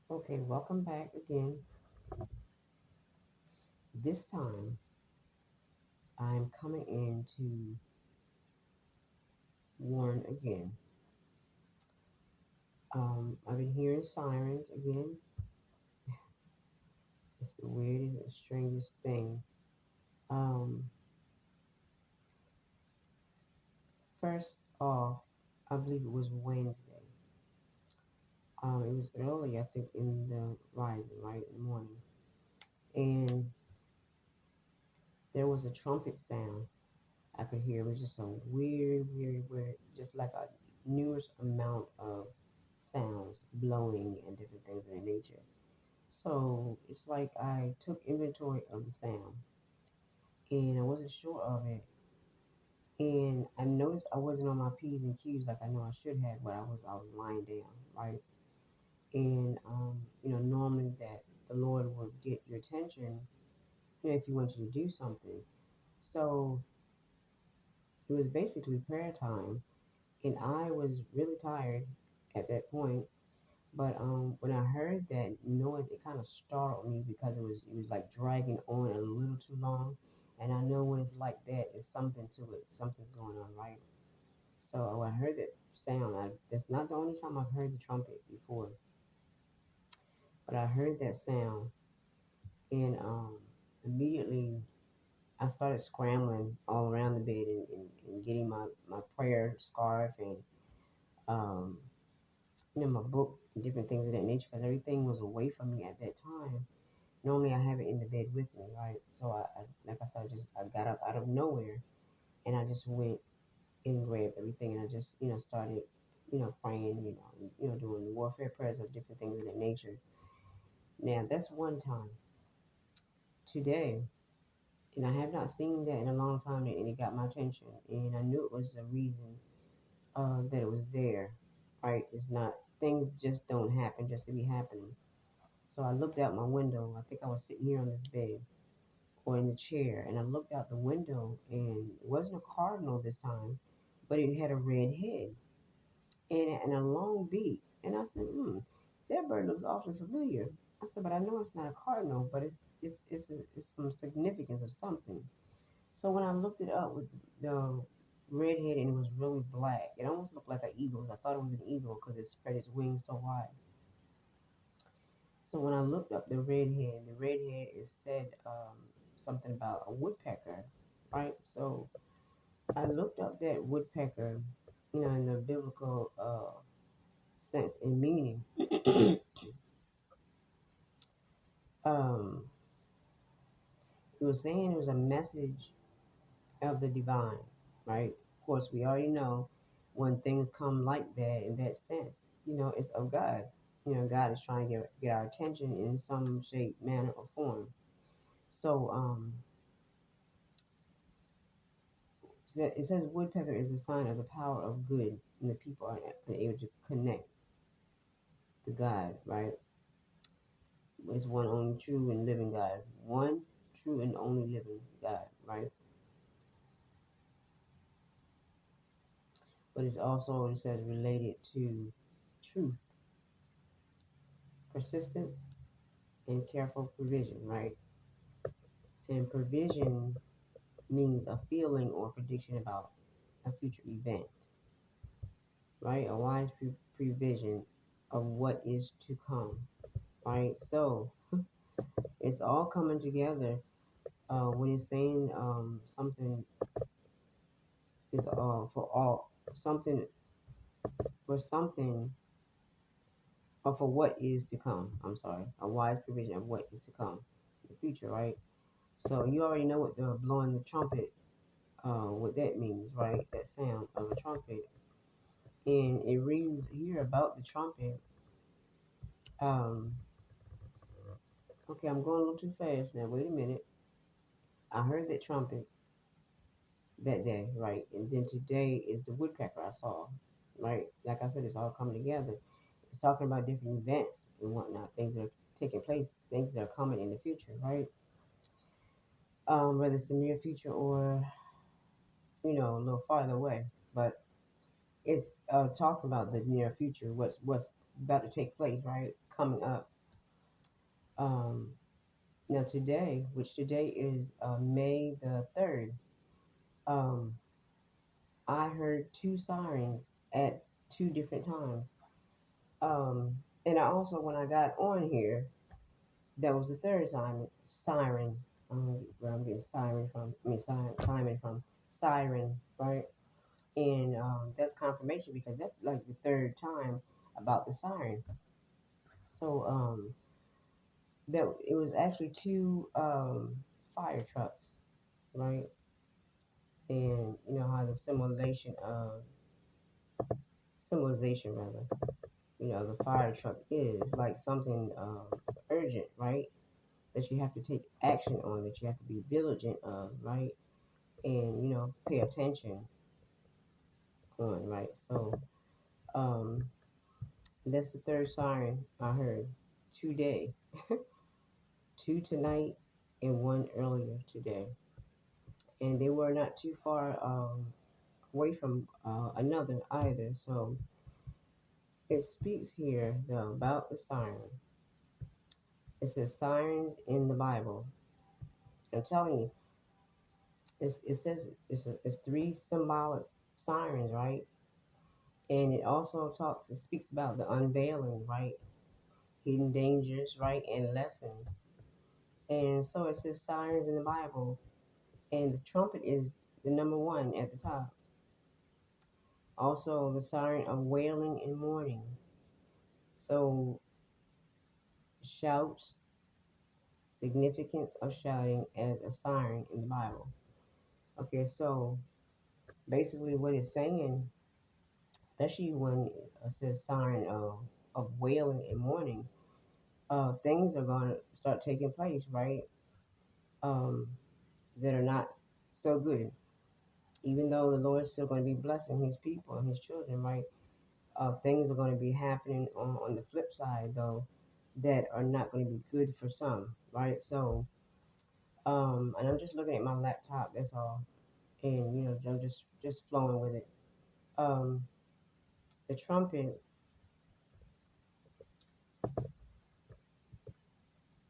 Okay, welcome back again. This time I'm coming in to warn again. I've been hearing sirens again. It's the weirdest and strangest thing. Um, First off, I believe it was Wednesday. It was early, I think, in the rising, right, in the morning. And there was a trumpet sound I could hear. It was just a weird, just like a numerous amount of sounds blowing and different things of that nature. So it's like I took inventory of the sound and I wasn't sure of it. And I noticed I wasn't on my P's and Q's like I know I should have, but I was lying down, right? And normally that the Lord would get your attention, if He wants you to do something. So it was basically prayer time, and I was really tired at that point. But when I heard that noise, it kind of startled me because it was like dragging on a little too long, and I know when it's like that, it's something to it. Something's going on, right? So when I heard that sound, that's not the only time I've heard the trumpet before, but I heard that sound, and immediately I started scrambling all around the bed and getting my prayer scarf and um, my book and different things of that nature because everything was away from me at that time. Normally I have it in the bed with me, right? So I like I said, I got up out of nowhere and I just went and grabbed everything and I just started praying, doing warfare prayers of different things of that nature. Now that's one time. Today, and I have not seen that in a long time, and it got my attention, and I knew it was a reason that it was there. Right? It's not things just don't happen just to be happening. So I looked out my window. I think I was sitting here on this bed or in the chair, and I looked out the window, and it wasn't a cardinal this time, but it had a red head and a long beak. And I said, that bird looks awfully familiar. I said, but I know it's not a cardinal, but it's some significance of something. So when I looked it up with the red head and it was really black, it almost looked like an eagle. I thought it was an eagle because it spread its wings so wide. So when I looked up the red head is said something about a woodpecker, right? So I looked up that woodpecker, in the biblical sense and meaning. um, it was saying it was a message of the divine, right? Of course, we already know when things come like that in that sense, it's of God. God is trying to get our attention in some shape, manner, or form. So it says woodpecker is a sign of the power of good, and the people are able to connect to God, right? It's one only true and living God. One true and only living God, right? But it's also, it says, related to truth, persistence, and careful provision, right? And provision means a feeling or prediction about a future event, right? A wise prevision of what is to come, right? So it's all coming together when it's saying something is for all something for something or for what is to come. I'm sorry, a wise provision of what is to come in the future, right? So you already know what the blowing the trumpet, what that means, right? That sound of a trumpet, and it reads here about the trumpet. Um, okay, I'm going a little too fast now. Wait a minute. I heard that trumpet that day, right? And then today is the woodpecker I saw, right? Like I said, it's all coming together. It's talking about different events and whatnot, things that are taking place, things that are coming in the future, right? Whether it's the near future or a little farther away, but it's talking about the near future, what's about to take place, right? Coming up. Um, Now today, which today is May the 3rd, um, I heard two sirens at two different times. And I also, when I got on here, that was the third siren. Where I'm getting siren from. I mean, Simon from siren, right? And that's confirmation because that's like the third time about the siren. So that it was actually two fire trucks, right? And you know how the symbolization rather, you know, the fire truck is like something urgent, right? That you have to take action on, that you have to be diligent of, right? And you know, pay attention on, right? So um, that's the third siren I heard today, two tonight and one earlier today, and they were not too far away from another either. So it speaks here though about the siren. It says sirens in the Bible. I'm telling you, it says it's three symbolic sirens, right? And it also it speaks about the unveiling, right? Hidden dangers, right? And lessons. And so it says sirens in the Bible, and the trumpet is the number one at the top. Also, the siren of wailing and mourning. So, shouts, significance of shouting as a siren in the Bible. Okay, so basically what it's saying, especially when it says siren of wailing and mourning, things are going to start taking place, right? Um, that are not so good. Even though the Lord's still going to be blessing his people and his children, right? Things are going to be happening on the flip side, though, that are not going to be good for some, right? So, and I'm just looking at my laptop, that's all. And, you know, I'm just flowing with it. Um, the trumpet,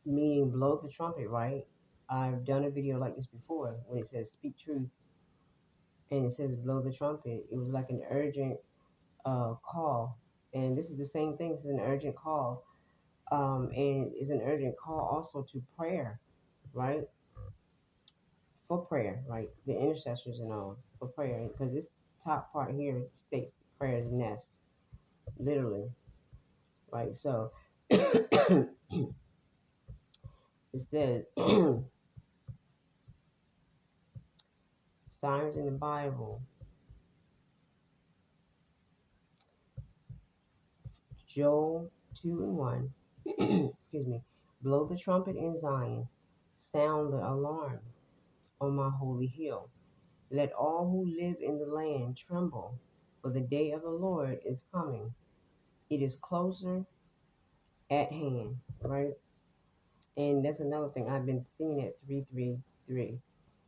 meaning blow the trumpet, right? I've done a video like this before when it says speak truth and it says blow the trumpet. It was like an urgent call. And this is the same thing. This is an urgent call. And it's an urgent call also to prayer, right? For prayer, right? The intercessors and all for prayer. Because this top part here states prayer's nest, literally, right? So it says signs in the Bible. Joel 2 and 1. Excuse me. Blow the trumpet in Zion. Sound the alarm on my holy hill. Let all who live in the land tremble, for the day of the Lord is coming. It is closer at hand, right? And that's another thing. I've been seeing at 333.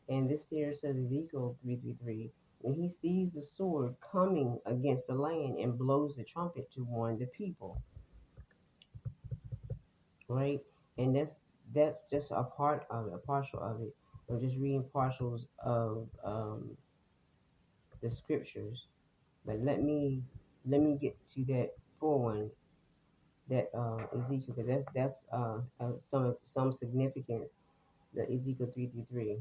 And this here says Ezekiel 333. When he sees the sword coming against the land and blows the trumpet to warn the people, right? And that's just a part of it, a partial of it. I'm just reading partials of the scriptures. But let me get to that full one, that Ezekiel, because that's some significance. The Ezekiel 333.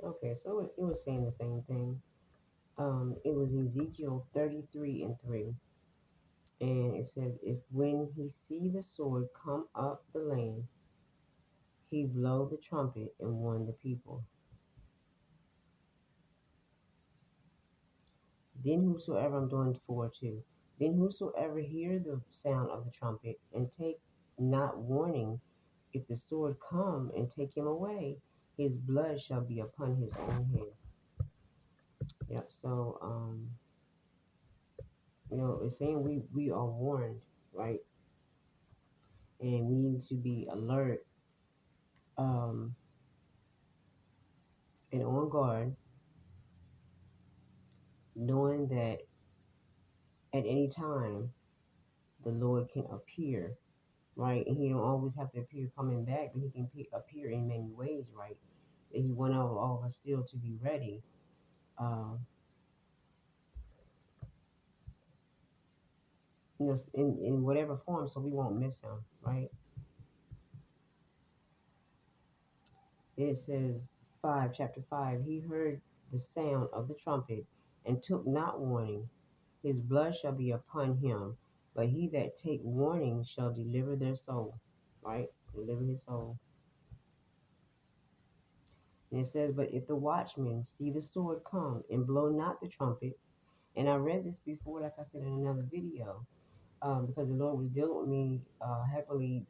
Okay, so it was saying the same thing. It was Ezekiel 33 and 3, and it says, "If when he see the sword come up the land, he blow the trumpet and warn the people. Then whosoever," I'm doing 4 too. "Then whosoever hear the sound of the trumpet and take not warning, if the sword come and take him away, his blood shall be upon his own head." Yep. So you know, it's saying we are warned, right? And we need to be alert um, and on guard, knowing that at any time the Lord can appear right? And he don't always have to appear coming back, but he can appear in many ways, right? That he want all of us still to be ready, uh, in whatever form, so we won't miss him, right? It says chapter 5, he heard the sound of the trumpet and took not warning. His blood shall be upon him, but he that take warning shall deliver their soul, right? Deliver his soul. And it says, but if the watchman see the sword come and blow not the trumpet, and I read this before, like I said in another video, because the Lord was dealing with me heavily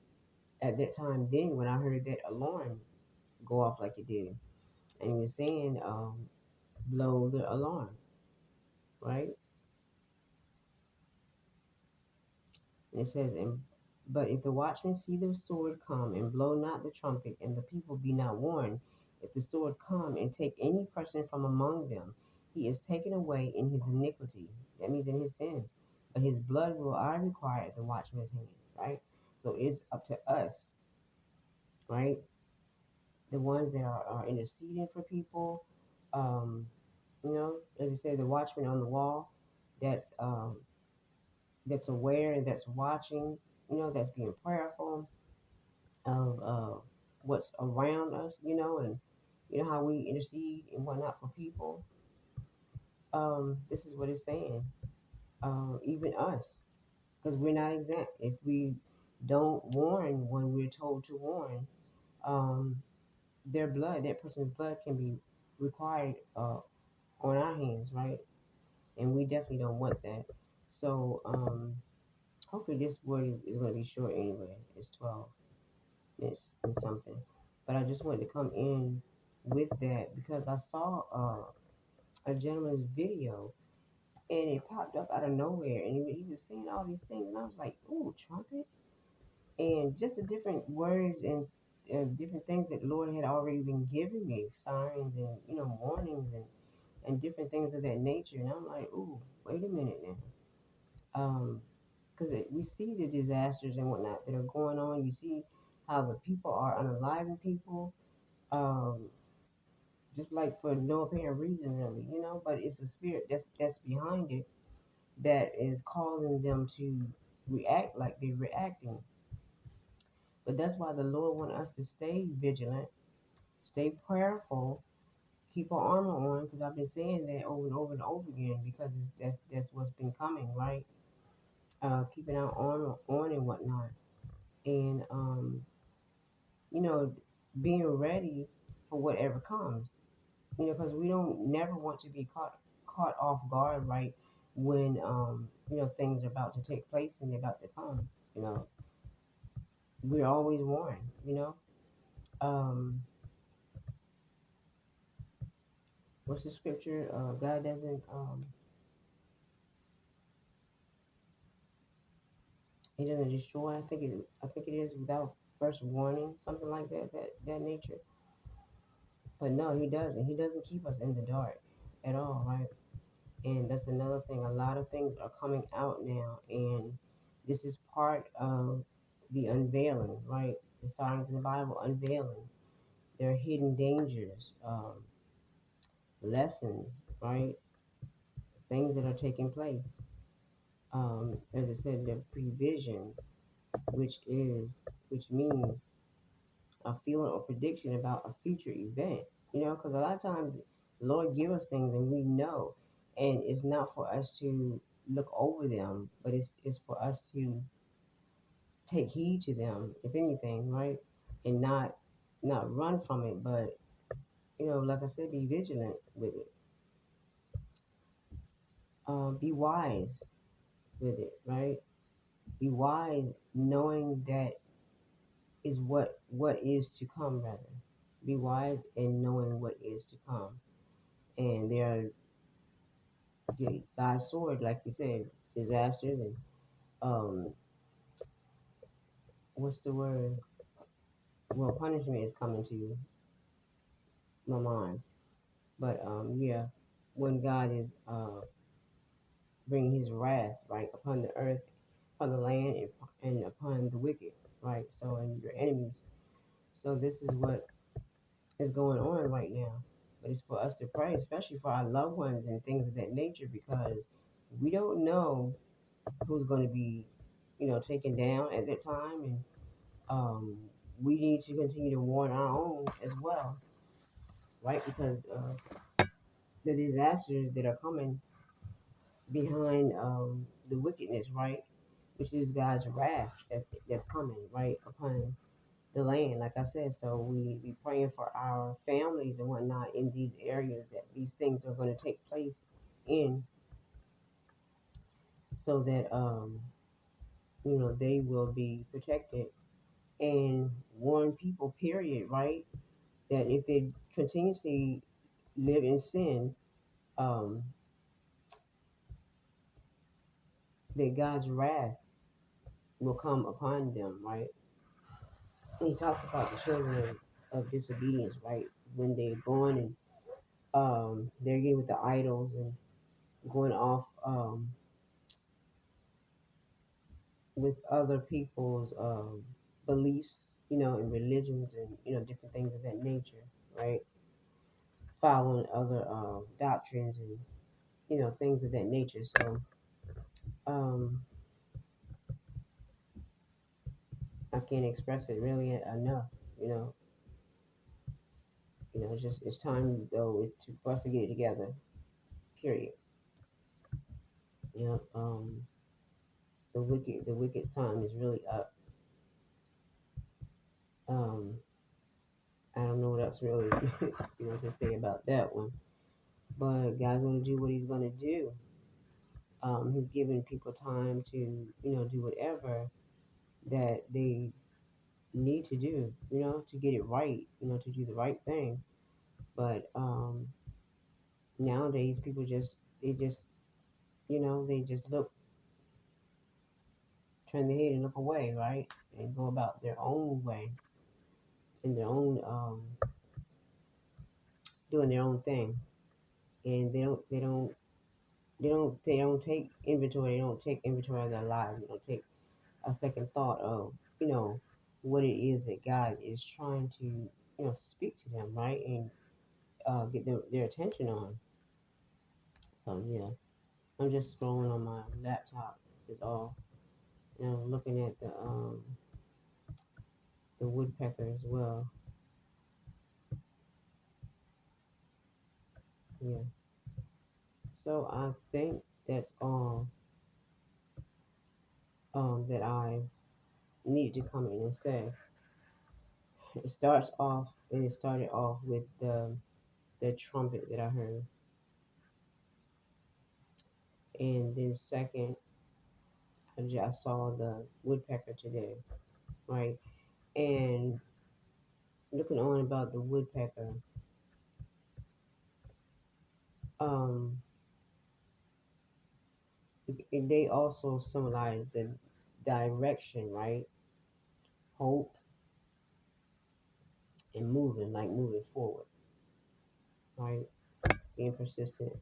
at that time then when I heard that alarm go off like it did. And he was saying, blow the alarm, right? And it says, but if the watchman see the sword come and blow not the trumpet, and the people be not warned, if the sword come and take any person from among them, he is taken away in his iniquity. That means in his sins. But his blood will I require at the watchman's hand, right? So it's up to us, right? The ones that are interceding for people, um, as I say, the watchman on the wall, that's that's aware and that's watching, that's being prayerful of what's around us, and how we intercede and whatnot for people. This is what it's saying. Even us, because we're not exempt. If we don't warn when we're told to warn, um, that person's blood can be required on our hands, right? And we definitely don't want that. So hopefully this word is going to be short anyway. It's 12 minutes and something. But I just wanted to come in with that because I saw a gentleman's video and it popped up out of nowhere and he was saying all these things and I was like, ooh, trumpet. And just the different words and different things that the Lord had already been giving me, signs and, warnings and different things of that nature. And I'm like, ooh, wait a minute now. Because we see the disasters and whatnot that are going on. You see how the people are unaliving people, um, just like for no apparent reason, really, But it's the spirit that's behind it that is causing them to react like they're reacting. But that's why the Lord wants us to stay vigilant, stay prayerful, keep our armor on. Because I've been saying that over and over and over again because that's what's been coming, right? Keeping our armor on and whatnot, and you know, being ready for whatever comes. Because we don't never want to be caught off guard, right? When things are about to take place and they're about to come. You know, we're always warned. Um, what's the scripture? God doesn't. He doesn't destroy. I think it is without first warning, something like that. That nature. But no, he doesn't. He doesn't keep us in the dark at all, right? And that's another thing. A lot of things are coming out now, and this is part of the unveiling, right? The signs in the Bible unveiling. There are hidden dangers, lessons, right? Things that are taking place. As I said, the prevision, which means a feeling or prediction about a future event. Because a lot of times the Lord give us things and we know, and it's not for us to look over them, but it's for us to take heed to them, if anything, right? And not run from it, but like I said, be vigilant with it. Be wise with it, right? Be wise, knowing that is what is to come, rather. Be wise and knowing what is to come. And there are God's sword, like you said, disasters and um, what's the word? Well, punishment is coming to my mind, but yeah, when God is bringing His wrath right upon the earth, upon the land, and upon the wicked, right? So, and your enemies. So this is what is going on right now. But it's for us to pray, especially for our loved ones and things of that nature, because we don't know who's going to be, taken down at that time, and um, we need to continue to warn our own as well, right? Because the disasters that are coming behind the wickedness, right, which is God's wrath that's coming right upon the land, like I said. So we be praying for our families and whatnot in these areas that these things are going to take place in, so that they will be protected, and warn people, period, right, that if they continuously live in sin, um, that God's wrath will come upon them, right? And he talks about the children of disobedience, right? When they're going and they're getting with the idols and going off with other people's beliefs, and religions and different things of that nature, right? Following other doctrines and things of that nature. So um, I can't express it really enough. You know, it's time though for us to get it together. Period. The wicked's time is really up. Um, I don't know what else really, to say about that one. But God's going to do what He's going to do. He's giving people time to, do whatever that they need to do, to get it right, to do the right thing. But nowadays, people they just turn their head and look away, right, and go about their own way, in their own, doing their own thing, and they don't take inventory. They don't take inventory of their lives. They don't take a second thought of what it is that God is trying to speak to them, right, and get their attention on. So yeah, I'm just scrolling on my laptop is all, and I was looking at the woodpecker as well. Yeah. So I think that's all that I needed to come in and say. It started off with the trumpet that I heard, and then second, I saw the woodpecker today, right? And looking on about the woodpecker, um, they also symbolize the direction, right? Hope and moving forward, right? Being persistent,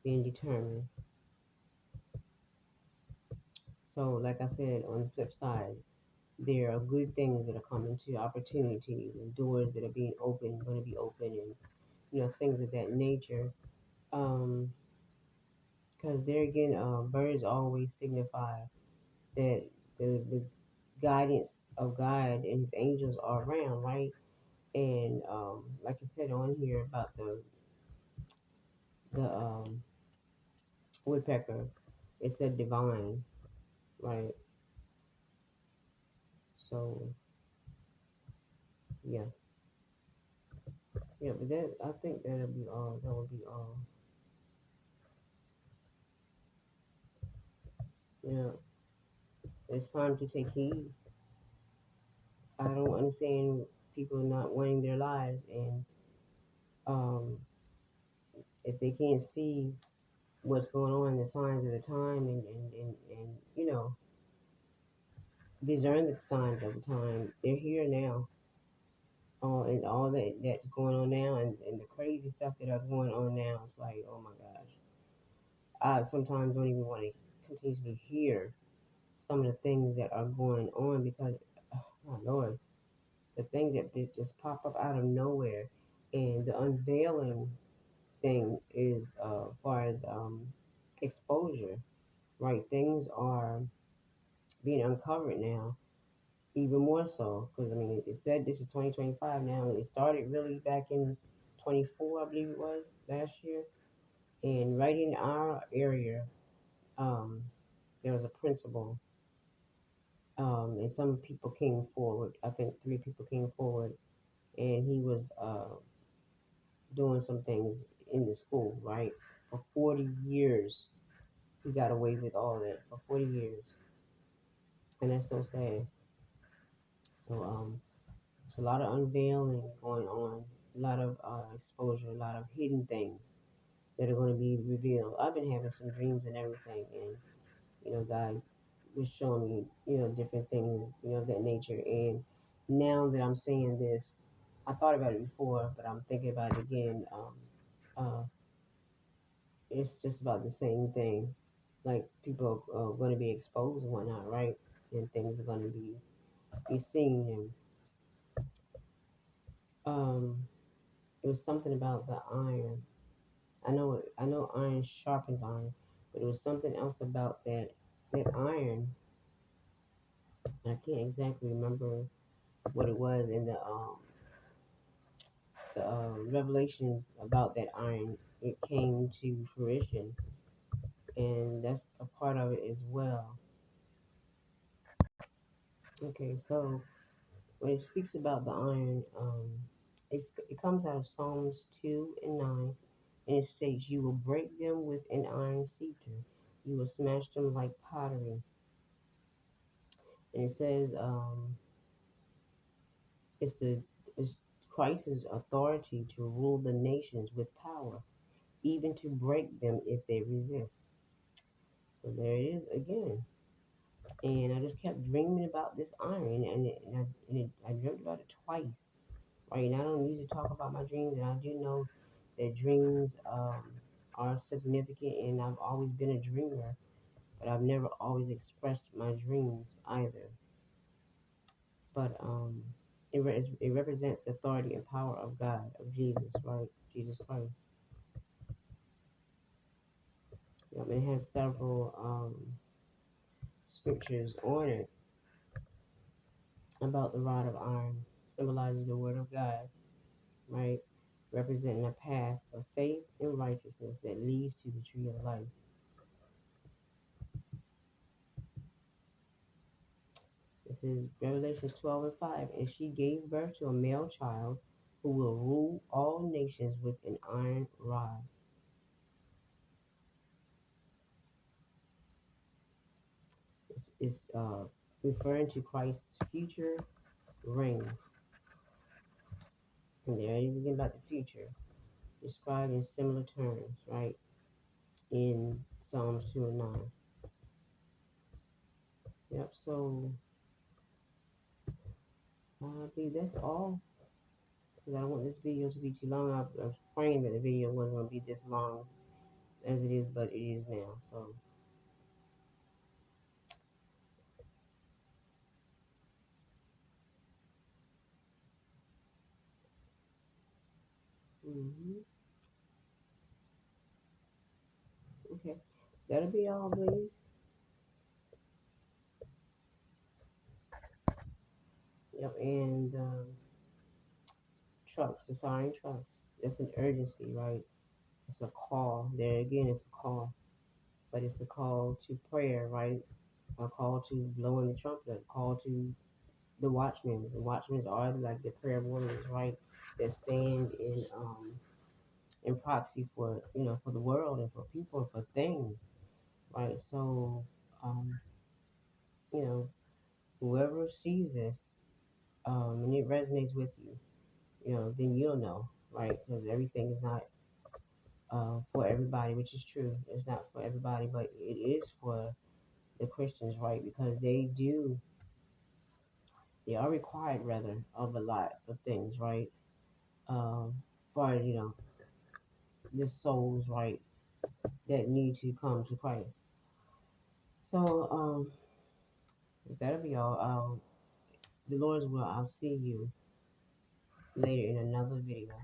being determined. So, like I said, on the flip side, there are good things that are coming to opportunities and doors that are being opened, going to be open, and things of that nature. Um, because there again, birds always signify that the guidance of God and His angels are around, right? And like I said on here about the woodpecker, it said divine, right? So yeah, yeah. But I think that'll be all. That would be all. Yeah, it's time to take heed. I don't understand people not wanting their lives, and um, if they can't see what's going on, the signs of the time, and discern the signs of the time. They're here now. And all that's going on now, and the crazy stuff that are going on now. It's like, oh my gosh. I sometimes don't even want to continuously hear some of the things that are going on, because Oh Lord, the thing that did just pop up out of nowhere, and the unveiling thing is far as exposure, right? Things are being uncovered now, even more so because I mean it said this is 2025 now. It started really back in 24, I believe it was last year, and right in our area, um, there was a principal, and some people came forward. I think three people came forward, and he was doing some things in the school, right? For 40 years, he got away with all that for 40 years, and that's so sad. So it's a lot of unveiling going on, a lot of exposure, a lot of hidden things that are going to be revealed. I've been having some dreams and everything, and God was showing me, different things, of that nature. And now that I'm saying this, I thought about it before, but I'm thinking about it again. Uh, it's just about the same thing. Like people are going to be exposed and whatnot, right? And things are going to be seen. And it was something about the iron. I know iron sharpens iron, but it was something else about that iron. I can't exactly remember what it was in the revelation about that iron. It came to fruition, and that's a part of it as well. Okay, so when it speaks about the iron, it comes out of Psalms 2 and 9, and it states, "You will break them with an iron scepter, you will smash them like pottery." And it says, it's the it's Christ's authority to rule the nations with power, even to break them if they resist. So there it is again. And I just kept dreaming about this iron, and I dreamt about it twice. Right, and I don't usually talk about my dreams, and I do know that dreams are significant, and I've always been a dreamer, but I've never always expressed my dreams either. But it represents the authority and power of God, of Jesus, right? Jesus Christ. It has several scriptures on it about the rod of iron, symbolizes the word of God, right? Representing a path of faith and righteousness that leads to the tree of life. This is Revelations 12 and 5. And she gave birth to a male child who will rule all nations with an iron rod. It's referring to Christ's future reign. And there it is again about the future, described in similar terms, right? In Psalms 2 and 9. Yep, so I believe that's all. Because I don't want this video to be too long. I was praying that the video wasn't going to be this long as it is, but it is now. So, okay. That'll be all, I believe. Yep, and trucks, the siren trucks. That's an urgency, right? It's a call. There again, it's a call. But it's a call to prayer, right? A call to blowing the trumpet, a call to the watchmen. The watchmen are like the prayer warriors, right? That stand in proxy for for the world and for people and for things, right? So you know, whoever sees this, and it resonates with you, then you'll know, right? Because everything is not for everybody, which is true. It's not for everybody, but it is for the Christians, right? Because they are required rather of a lot of things, right? For the souls, right, that need to come to Christ. So that'll be all. the Lord's will, I'll see you later in another video.